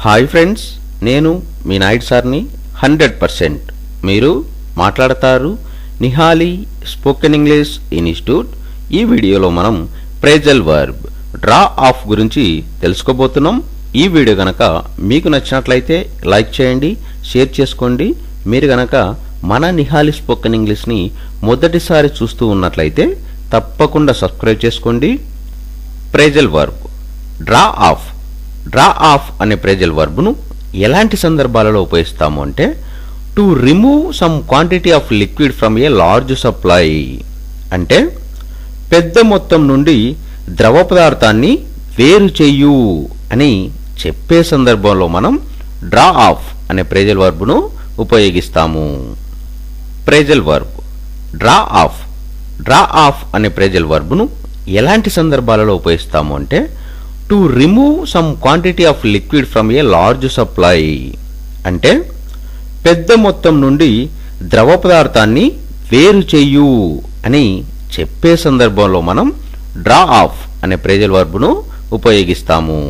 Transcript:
Hi friends, నేను మీ నాయుడు సార్ని 100%. మీరు మాట్లాడతారు నిహాలి స్పోకెన్ ఇంగ్లీష్ ఇన్స్టిట్యూట్. ఈ వీడియోలో మనం ప్రేజల్ వర్బ్ డ్రా ఆఫ్ గురించి తెలుసుకోబోతున్నాం. ఈ వీడియో గనక మీకు నచ్చినట్లయితే లైక్ చేయండి, షేర్ చేసుకోండి. మీరు గనక మన నిహాలి స్పోకెన్ ఇంగ్లీష్ని మొదటిసారి చూస్తూ ఉన్నట్లయితే తప్పకుండా సబ్స్క్రైబ్ చేసుకోండి. Phrasal verb draw of. Draw of అనే ప్రేజల్ వర్బ్ను ఎలాంటి సందర్భాలలో ఉపయోగిస్తాము అంటే, to remove some quantity of liquid from a large supply, అంటే పెద్ద మొత్తం నుండి ద్రవ పదార్థాన్ని వేరు చెయ్యు అని చెప్పే సందర్భంలో మనం డ్రా ఆఫ్ అనే ప్రేజల్ వర్బ్ను ఉపయోగిస్తాము. Phrasal verb draw of. Draw of అనే ప్రేజల్ వర్బ్ను ఎలాంటి సందర్భాలలో ఉపయోగిస్తాము అంటే, to remove some quantity of liquid from a large supply, అంటే పెద్ద మొత్తం నుండి ద్రవ పదార్థాన్ని వేరు చెయ్యు అని చెప్పే సందర్భంలో మనం డ్రా ఆఫ్ అనే ప్రేజల్ వర్బ్ను ఉపయోగిస్తాము.